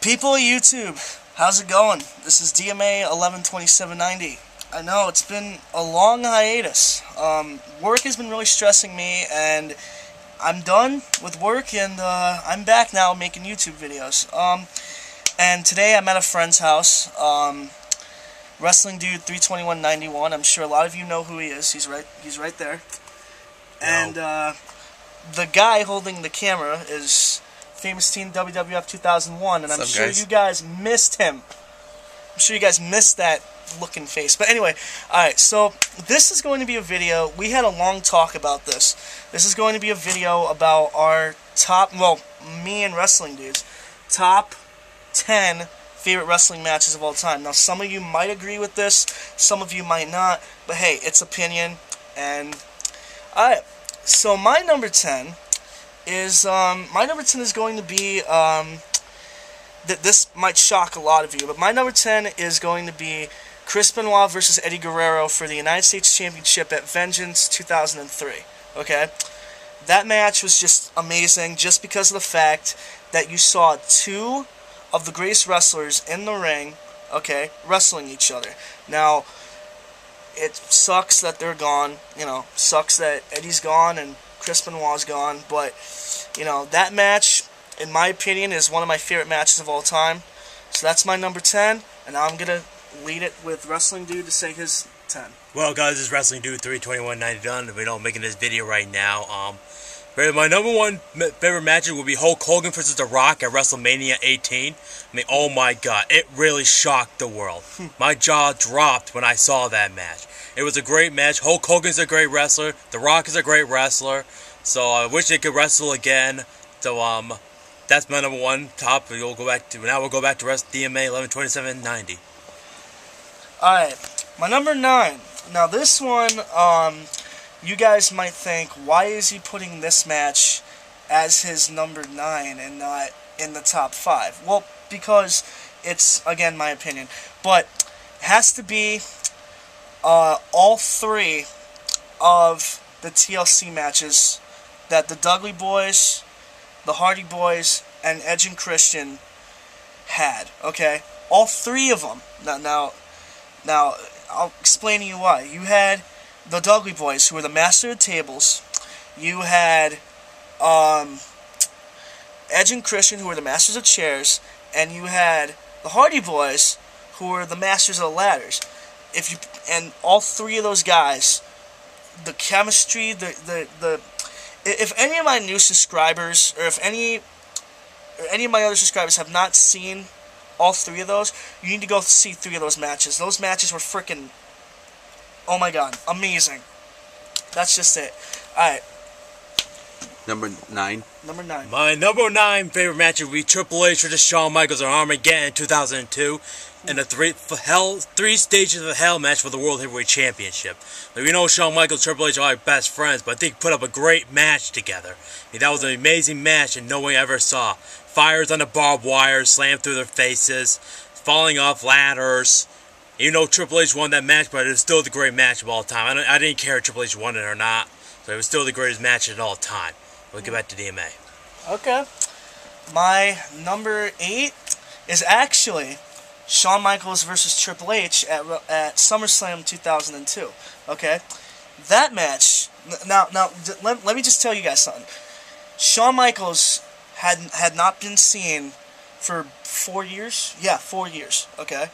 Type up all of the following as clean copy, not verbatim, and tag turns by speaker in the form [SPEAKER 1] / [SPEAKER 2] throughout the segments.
[SPEAKER 1] People of YouTube, how's it going? This is DMA 112790. I know it's been a long hiatus. Work has been really stressing me, and I'm done with work, and I'm back now making YouTube videos. And today I'm at a friend's house. Wrestling Dude 32191. I'm sure a lot of you know who he is. He's right there. And the guy holding the camera is Famous Team WWF 2001, and I'm sure you guys missed him. I'm sure you guys missed that looking face. But anyway, alright, so this is going to be a video. We had a long talk about this. This is going to be a video about our top, well, me and Wrestling Dude's top 10 favorite wrestling matches of all time. Now, some of you might agree with this, some of you might not, but hey, it's opinion. And alright, so my number 10 is going to be that this might shock a lot of you, but my number 10 is going to be Chris Benoit versus Eddie Guerrero for the United States Championship at Vengeance 2003. Okay, that match was just amazing, just because of the fact that you saw two of the greatest wrestlers in the ring, okay, wrestling each other. Now, it sucks that they're gone, you know, sucks that Eddie's gone and Chris Benoit's gone, but, you know, that match, in my opinion, is one of my favorite matches of all time. So that's my number 10, and now I'm going to lead it with Wrestling Dude to say his 10.
[SPEAKER 2] Well, guys, this is Wrestling Dude 32190 done. We don't making this video right now. My number one favorite match will be Hulk Hogan versus The Rock at WrestleMania 18. I mean, oh my God, it really shocked the world. My jaw dropped when I saw that match. It was a great match. Hulk Hogan's a great wrestler. The Rock is a great wrestler. So I wish they could wrestle again. So that's my number one top. We'll go back to DMA 112790.
[SPEAKER 1] All right, my number 9. Now this one, you guys might think, why is he putting this match as his number 9 and not in the top 5? Well, because it's, again, my opinion, but it has to be all three of the TLC matches that the Dudley Boys, the Hardy Boys, and Edge and Christian had, okay? All three of them. Now, I'll explain to you why. You had the Dudley Boys, who were the master of tables. You had Edge and Christian, who were the masters of chairs. And you had the Hardy Boys, who were the masters of ladders. And all three of those guys, the chemistry, if any of my new subscribers, or if any of my other subscribers have not seen all three of those, you need to go see 3 of those matches. Those matches were freaking, oh my God, amazing. That's just it. Alright.
[SPEAKER 3] Number 9.
[SPEAKER 1] Number 9.
[SPEAKER 2] My number 9 favorite match would be Triple H versus Shawn Michaels at Armageddon in 2002. And the three stages of the Hell match for the World Heavyweight Championship. Now, we know Shawn Michaels and Triple H are like best friends, but I think put up a great match together. I mean, that was an amazing match and no one ever saw. Fires on the barbed wire, slammed through their faces, falling off ladders. Even though Triple H won that match, but it was still the great match of all time. I didn't care if Triple H won it or not, so it was still the greatest match of all time. We'll get back to DMA.
[SPEAKER 1] Okay. My number 8 is actually Shawn Michaels versus Triple H at SummerSlam 2002. Okay? That match, now let me just tell you guys something. Shawn Michaels had not been seen for 4 years? Yeah, 4 years, okay?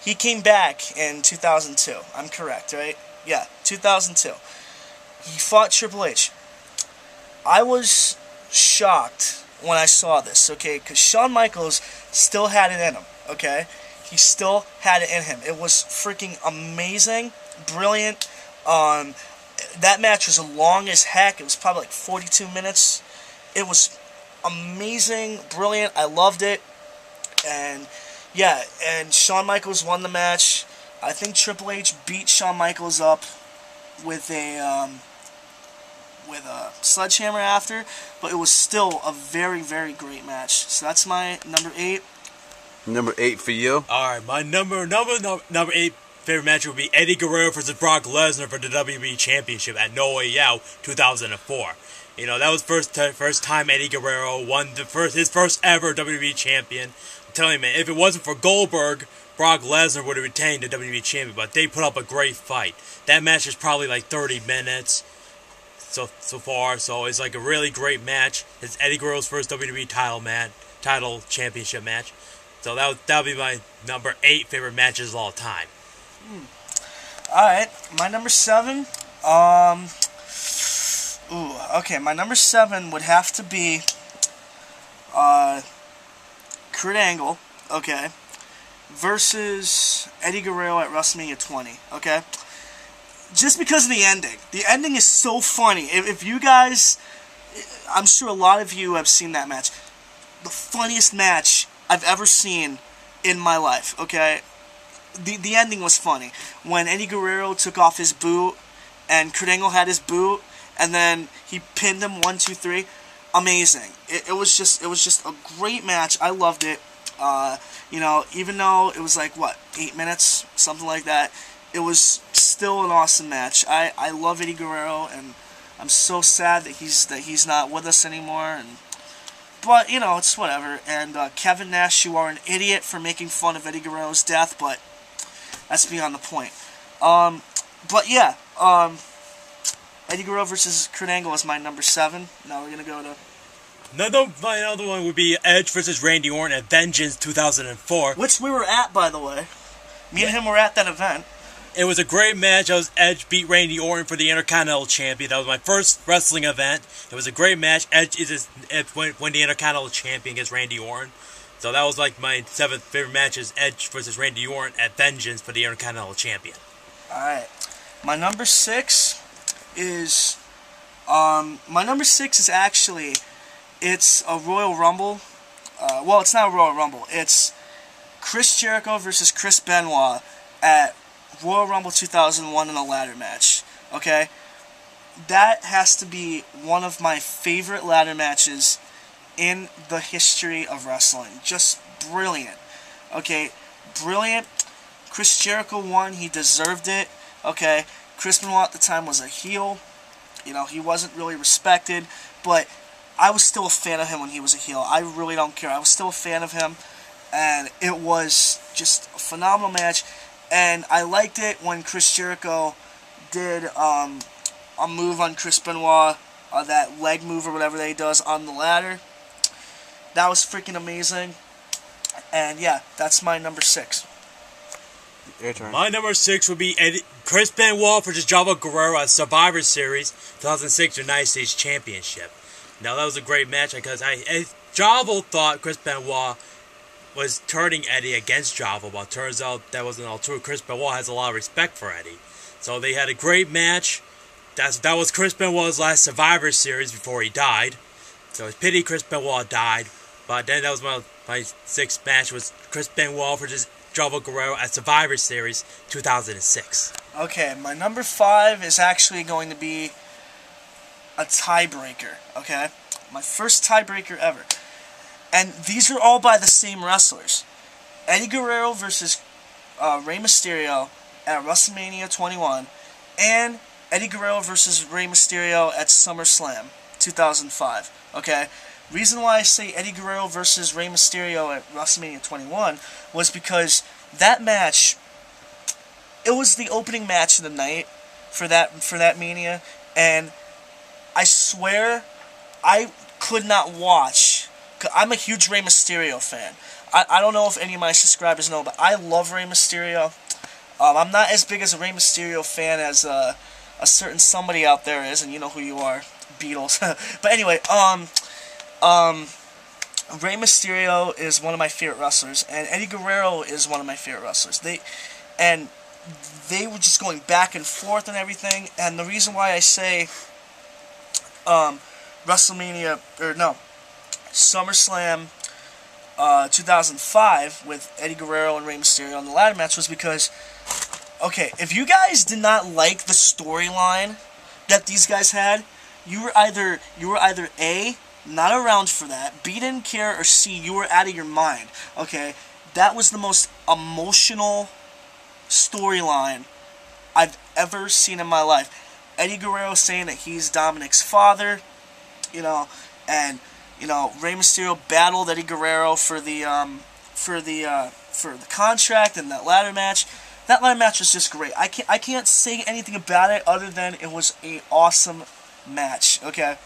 [SPEAKER 1] He came back in 2002. I'm correct, right? Yeah, 2002. He fought Triple H. I was shocked when I saw this, okay? Because Shawn Michaels still had it in him, okay? He still had it in him. It was freaking amazing, brilliant. That match was long as heck. It was probably like 42 minutes. It was amazing, brilliant. I loved it. And yeah, and Shawn Michaels won the match. I think Triple H beat Shawn Michaels up with a sledgehammer after, but it was still a very, very great match. So that's my number 8.
[SPEAKER 3] Number 8 for you.
[SPEAKER 2] Alright, my number 8 favorite match would be Eddie Guerrero versus Brock Lesnar for the WWE Championship at No Way Out 2004. You know, that was first time Eddie Guerrero won his first ever WWE champion. I'm telling you, man, if it wasn't for Goldberg, Brock Lesnar would have retained the WWE champion, but they put up a great fight. That match is probably like 30 minutes so far, so it's like a really great match. It's Eddie Guerrero's first WWE title championship match. So that would be my number 8 favorite matches of all time.
[SPEAKER 1] Alright, my number 7, okay, my number 7 would have to be, Kurt Angle, okay, versus Eddie Guerrero at WrestleMania 20, okay? Just because of the ending. The ending is so funny. If you guys, I'm sure a lot of you have seen that match. The funniest match I've ever seen in my life, okay? The ending was funny. When Eddie Guerrero took off his boot, and Kurt Angle had his boot, and then he pinned him 1, 2, 3. Amazing. It was just a great match. I loved it. You know, even though it was like, what, 8 minutes? Something like that. It was still an awesome match. I love Eddie Guerrero, and I'm so sad that he's not with us anymore. But, you know, it's whatever. And Kevin Nash, you are an idiot for making fun of Eddie Guerrero's death, but that's beyond the point. But yeah, Eddie Guerrero versus Kurt Angle is my number 7. Now we're going to go to...
[SPEAKER 2] My other one would be Edge versus Randy Orton at Vengeance 2004.
[SPEAKER 1] Which we were at, by the way. Me and him were at that event.
[SPEAKER 2] It was a great match. Edge beat Randy Orton for the Intercontinental Champion. That was my first wrestling event. It was a great match. Edge when the Intercontinental Champion against Randy Orton. So that was like my 7th favorite match is Edge versus Randy Orton at Vengeance for the Intercontinental Champion.
[SPEAKER 1] Alright. My number 6 is... actually... It's a Royal Rumble. Well, it's not a Royal Rumble. It's Chris Jericho versus Chris Benoit at Royal Rumble 2001 in a ladder match. Okay? That has to be one of my favorite ladder matches in the history of wrestling. Just brilliant. Okay? Brilliant. Chris Jericho won. He deserved it. Okay? Chris Benoit at the time was a heel. You know, he wasn't really respected. But I was still a fan of him when he was a heel. I really don't care. I was still a fan of him. And it was just a phenomenal match. And I liked it when Chris Jericho did a move on Chris Benoit, that leg move or whatever that he does on the ladder. That was freaking amazing. And yeah, that's my number 6.
[SPEAKER 3] Your turn.
[SPEAKER 2] My number 6 would be Chris Benoit versus Chavo Guerrero at Survivor Series 2006 United States Championship. Now that was a great match because Chavo thought Chris Benoit was turning Eddie against Chavo, but it turns out that wasn't all true. Chris Benoit has a lot of respect for Eddie. So they had a great match. That was Chris Benoit's last Survivor Series before he died. So it's pity Chris Benoit died. But then that was my 6th match was Chris Benoit versus Chavo Guerrero at Survivor Series 2006.
[SPEAKER 1] Okay, my number 5 is actually going to be a tiebreaker, okay? My first tiebreaker ever. And these are all by the same wrestlers. Eddie Guerrero versus Rey Mysterio at WrestleMania 21. And Eddie Guerrero versus Rey Mysterio at SummerSlam 2005, okay? Reason why I say Eddie Guerrero versus Rey Mysterio at WrestleMania 21 was because that match, it was the opening match of the night for that Mania, and I swear I could not watch. I'm a huge Rey Mysterio fan. I don't know if any of my subscribers know, but I love Rey Mysterio. I'm not as big as a Rey Mysterio fan as a certain somebody out there is, and you know who you are, Beatles. But anyway, Rey Mysterio is one of my favorite wrestlers, and Eddie Guerrero is one of my favorite wrestlers. They were just going back and forth and everything, and the reason why I say SummerSlam 2005 with Eddie Guerrero and Rey Mysterio on the ladder match was because, okay, if you guys did not like the storyline that these guys had, you were either A, not around for that, B, didn't care, or C, you were out of your mind. Okay, that was the most emotional storyline I've ever seen in my life. Eddie Guerrero saying that he's Dominic's father, and Rey Mysterio battled Eddie Guerrero for the contract in that ladder match. That ladder match was just great. I can't say anything about it other than it was an awesome match. Okay,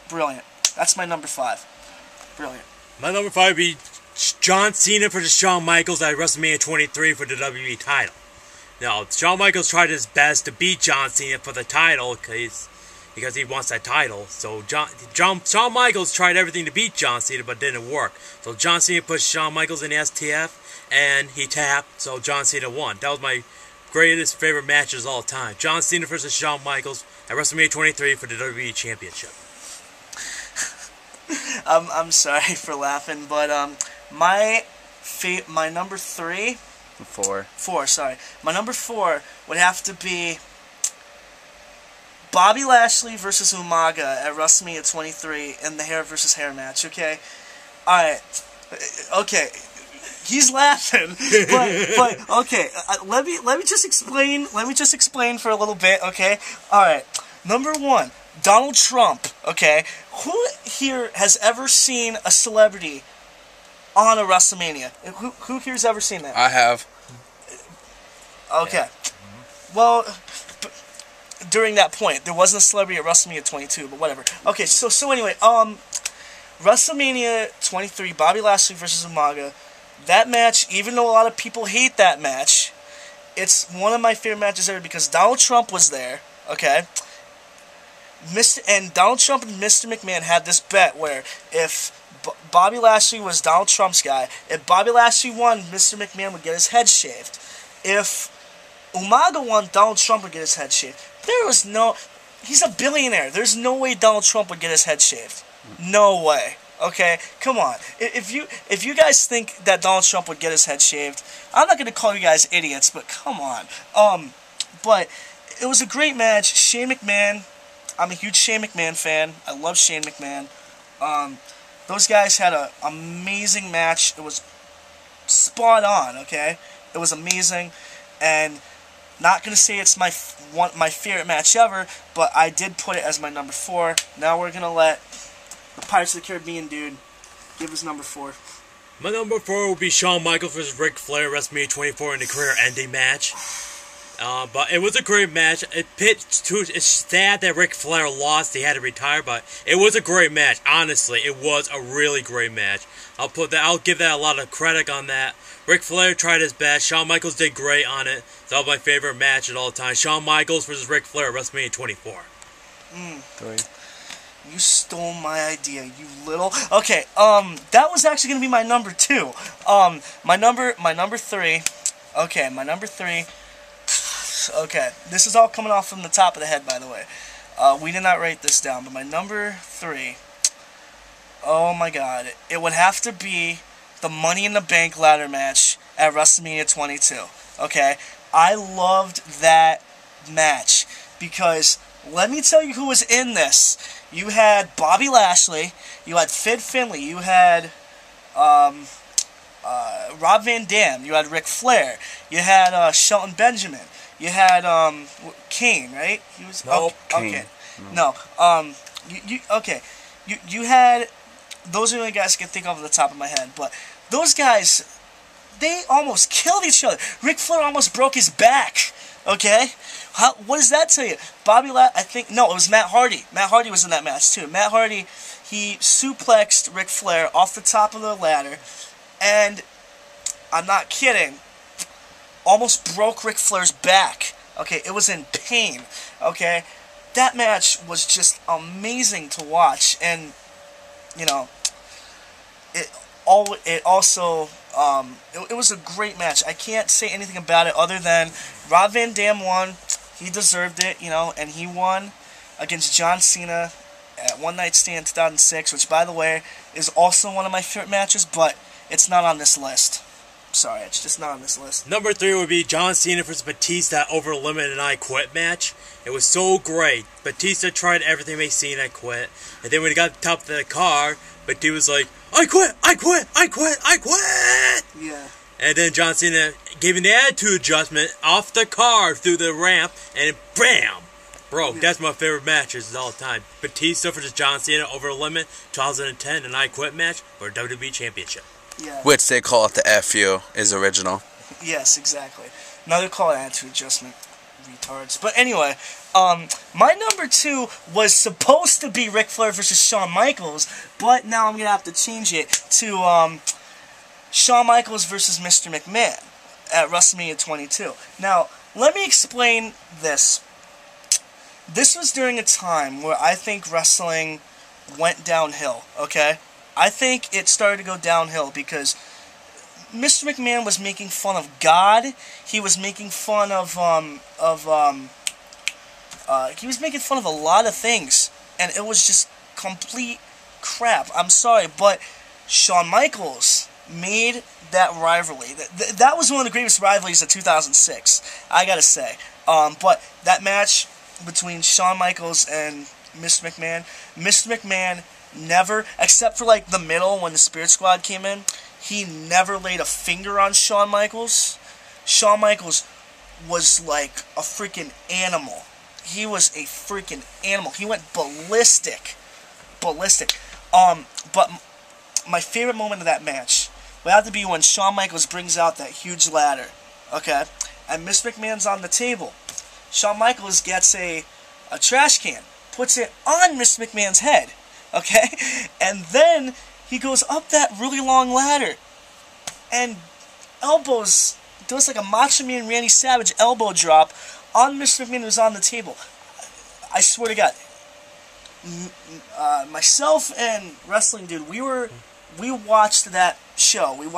[SPEAKER 1] brilliant. That's my number 5. Brilliant.
[SPEAKER 2] My number 5 would be John Cena versus Shawn Michaels at WrestleMania 23 for the WWE title. Now, Shawn Michaels tried his best to beat John Cena for the title because he wants that title. So Shawn Michaels tried everything to beat John Cena, but didn't work. So John Cena pushed Shawn Michaels in the STF, and he tapped, so John Cena won. That was my greatest favorite matches of all time. John Cena versus Shawn Michaels at WrestleMania 23 for the WWE Championship.
[SPEAKER 1] I'm sorry for laughing, but my number 3... 4, sorry. My number 4 would have to be Bobby Lashley versus Umaga at WrestleMania 23 in the hair versus hair match, okay? Alright. Okay. He's laughing, but okay. Let me just explain for a little bit, okay? Alright. Number 1, Donald Trump, okay? Who here has ever seen a celebrity on a WrestleMania? Who here's ever seen that?
[SPEAKER 3] I have.
[SPEAKER 1] Okay. Well, during that point, there wasn't a celebrity at WrestleMania 22, but whatever. Okay, so anyway, WrestleMania 23, Bobby Lashley versus Umaga. That match, even though a lot of people hate that match, it's one of my favorite matches ever because Donald Trump was there, okay? And Donald Trump and Mr. McMahon had this bet where if Bobby Lashley was Donald Trump's guy, if Bobby Lashley won, Mr. McMahon would get his head shaved. If Umaga won, Donald Trump would get his head shaved. He's a billionaire. There's no way Donald Trump would get his head shaved. No way. Okay, come on. If you guys think that Donald Trump would get his head shaved, I'm not gonna call you guys idiots, but come on. But it was a great match. Shane McMahon. I'm a huge Shane McMahon fan. I love Shane McMahon. Those guys had an amazing match. It was spot on. Okay, it was amazing, and not gonna say it's my favorite match ever, but I did put it as my number 4. Now we're gonna let the Pirates of the Caribbean dude give his number 4.
[SPEAKER 2] My number 4 would be Shawn Michaels versus Ric Flair at WrestleMania 24 in the career-ending match. But it was a great match. It's sad that Ric Flair lost. He had to retire, but it was a great match. Honestly, it was a really great match. I'll give that a lot of credit on that. Ric Flair tried his best. Shawn Michaels did great on it. That was my favorite match of all time. Shawn Michaels versus Ric Flair at WrestleMania 24.
[SPEAKER 1] You stole my idea, you little... Okay, that was actually going to be my number 2. My number 3... Okay, my number 3... Okay, this is all coming off from the top of the head, by the way. We did not write this down, but my number 3... Oh my god. It would have to be the Money in the Bank ladder match at WrestleMania 22. Okay? I loved that match because... Let me tell you who was in this. You had Bobby Lashley, you had Sid Finlay, you had Rob Van Dam, you had Ric Flair, you had Shelton Benjamin, you had Kane, right? He was
[SPEAKER 3] Kane.
[SPEAKER 1] Okay. No. You had, those are the only guys I can think of off the top of my head, but those guys, they almost killed each other. Ric Flair almost broke his back. Okay? What does that tell you? It was Matt Hardy. Matt Hardy was in that match too. Matt Hardy, he suplexed Ric Flair off the top of the ladder, and I'm not kidding, almost broke Ric Flair's back. Okay, it was in pain. Okay? That match was just amazing to watch, and you know, it was a great match. I can't say anything about it other than Rob Van Dam won. He deserved it, and he won against John Cena at One Night Stand 2006, which, by the way, is also one of my favorite matches, but it's not on this list. Sorry, it's just not on this list.
[SPEAKER 2] Number 3 would be John Cena versus Batista over Limit and I Quit match. It was so great. Batista tried everything to make Cena quit, and then when he got to the top of the car, Batista was like, I quit! I quit! I quit! I quit!
[SPEAKER 1] Yeah.
[SPEAKER 2] And then John Cena gave an attitude adjustment off the car through the ramp, and BAM! Bro, that's my favorite matches of all time. Batista versus John Cena over the limit, 2010, an I Quit match for a WWE Championship.
[SPEAKER 1] Yeah.
[SPEAKER 3] Which they call it the FU, is original.
[SPEAKER 1] Yes, exactly. Another call it attitude adjustment. Retards. But anyway, my number 2 was supposed to be Ric Flair versus Shawn Michaels, but now I'm going to have to change it to Shawn Michaels versus Mr. McMahon at WrestleMania 22. Now, let me explain this. This was during a time where I think wrestling went downhill, okay? I think it started to go downhill because Mr. McMahon was making fun of God. He was making fun of he was making fun of a lot of things, and it was just complete crap. I'm sorry, but Shawn Michaels made that rivalry. That was one of the greatest rivalries of 2006, I gotta say. But that match between Shawn Michaels and Mr. McMahon never, except for like the middle when the Spirit Squad came in, he never laid a finger on Shawn Michaels. Shawn Michaels was like a freaking animal. He was a freaking animal. He went ballistic. But my favorite moment of that match would have to be when Shawn Michaels brings out that huge ladder, okay? And Mr. McMahon's on the table. Shawn Michaels gets a trash can, puts it on Mr. McMahon's head, okay? And then he goes up that really long ladder and elbows, does like a Macho Man Randy Savage elbow drop on Mr. McMahon who's on the table. I swear to God, myself and Wrestling Dude, we watched that show. It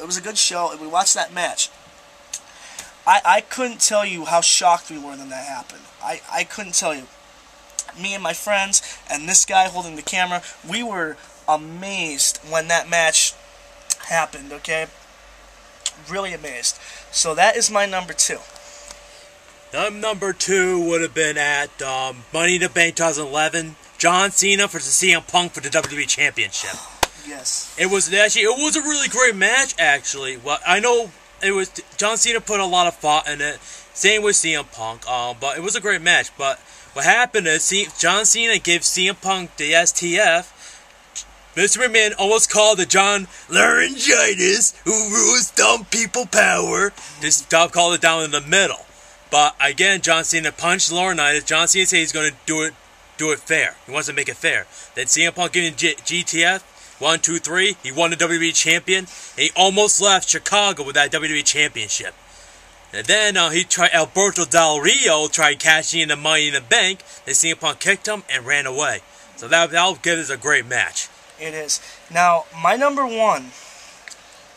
[SPEAKER 1] was a good show, and we watched that match. I couldn't tell you how shocked we were when that happened. I couldn't tell you. Me and my friends and this guy holding the camera, we were amazed when that match happened, okay? Really amazed. So that is my number 2.
[SPEAKER 2] Number 2 would have been at Money in the Bank 2011, John Cena versus CM Punk for the WWE Championship.
[SPEAKER 1] Yes.
[SPEAKER 2] It was a really great match, actually. Well, I know it was John Cena put a lot of thought in it. Same with CM Punk. But it was a great match. But what happened is John Cena gave CM Punk the STF. Mr. McMahon almost called the John Laryngitis, who rules dumb people power, to stop calling it down in the middle. But again, John Cena punched Laurinaitis. John Cena said he's going to do it fair. He wants to make it fair. Then CM Punk gave him GTF. 1, 2, 3. He won the WWE Champion. And he almost left Chicago with that WWE Championship. And then Alberto Del Rio tried cashing in the Money in the Bank. Then CM Punk kicked him and ran away. So that'll give us a great match.
[SPEAKER 1] It is. Now, my number 1.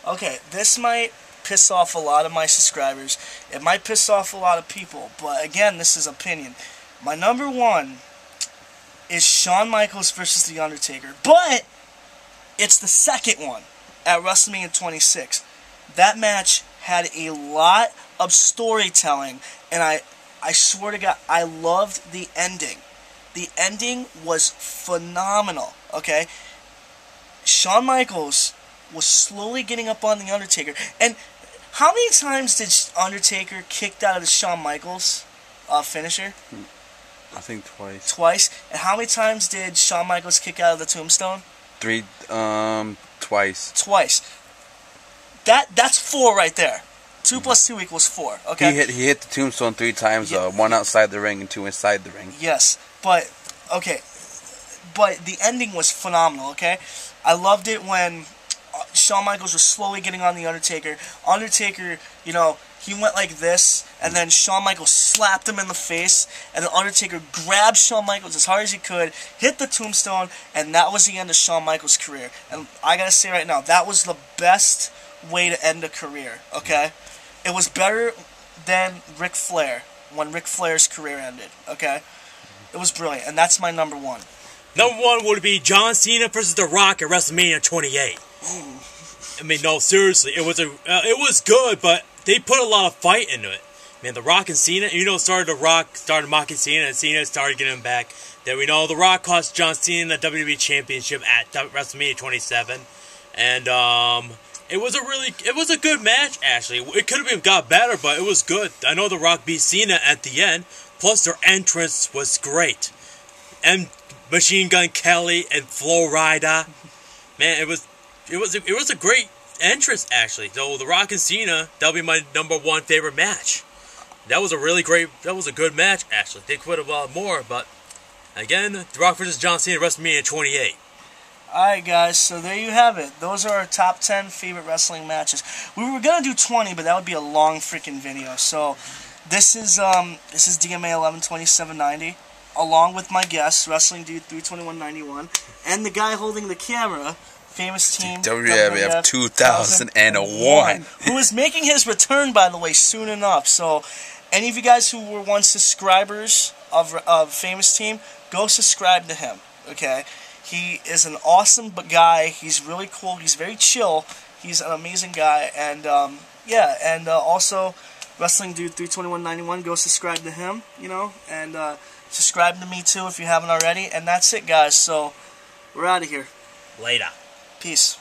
[SPEAKER 1] Okay, this might piss off a lot of my subscribers. It might piss off a lot of people. But again, this is opinion. My number 1 is Shawn Michaels versus The Undertaker. But it's the second one at WrestleMania 26. That match had a lot of storytelling, and I swear to God, I loved the ending. The ending was phenomenal, okay? Shawn Michaels was slowly getting up on The Undertaker, and how many times did Undertaker kicked out of the Shawn Michaels finisher?
[SPEAKER 3] I think twice.
[SPEAKER 1] Twice? And how many times did Shawn Michaels kick out of the Tombstone?
[SPEAKER 3] Twice.
[SPEAKER 1] Twice. That's 4 right there. 2 plus 2 equals 4. Okay.
[SPEAKER 3] He hit the Tombstone 3 times. Yeah. 1 outside the ring and 2 inside the ring.
[SPEAKER 1] Yes, but okay. But the ending was phenomenal. Okay, I loved it when Shawn Michaels was slowly getting on the Undertaker. Undertaker, you know, he went like this, and then Shawn Michaels slapped him in the face, and the Undertaker grabbed Shawn Michaels as hard as he could, hit the Tombstone, and that was the end of Shawn Michaels' career. And I gotta say right now, that was the best way to end a career, okay? It was better than Ric Flair, when Ric Flair's career ended, okay? It was brilliant, and that's my number 1.
[SPEAKER 2] Number 1 would be John Cena versus The Rock at WrestleMania 28. I mean, no, seriously, it was good, but they put a lot of fight into it. Man, The Rock and Cena, The Rock started mocking Cena, and Cena started getting him back. Then we know The Rock cost John Cena the WWE Championship at WrestleMania 27, and it was a good match, actually. It could have got better, but it was good. I know The Rock beat Cena at the end, Plus, their entrance was great. And Machine Gun Kelly and Flo Rida. Man, it was a great entrance, actually. So The Rock and Cena, that'll be my #1 favorite match. That was a good match, actually. They could have more, but again, The Rock versus John Cena, WrestleMania 28.
[SPEAKER 1] Alright guys, so there you have it. Those are our top 10 favorite wrestling matches. We were gonna do 20, but that would be a long freaking video. So this is DMA 112790, along with my guest, Wrestling Dude 32191, and the guy holding the camera, Famous Team
[SPEAKER 3] WWF 2001,
[SPEAKER 1] who is making his return, by the way, soon enough. So any of you guys who were once subscribers of Famous Team, go subscribe to him, okay? He is an awesome guy. He's really cool. He's very chill. He's an amazing guy. And, yeah, and also, Wrestling Dude 32191, go subscribe to him, you know, and subscribe to me, too, if you haven't already. And that's it, guys. So, we're out of here.
[SPEAKER 2] Later.
[SPEAKER 1] Peace.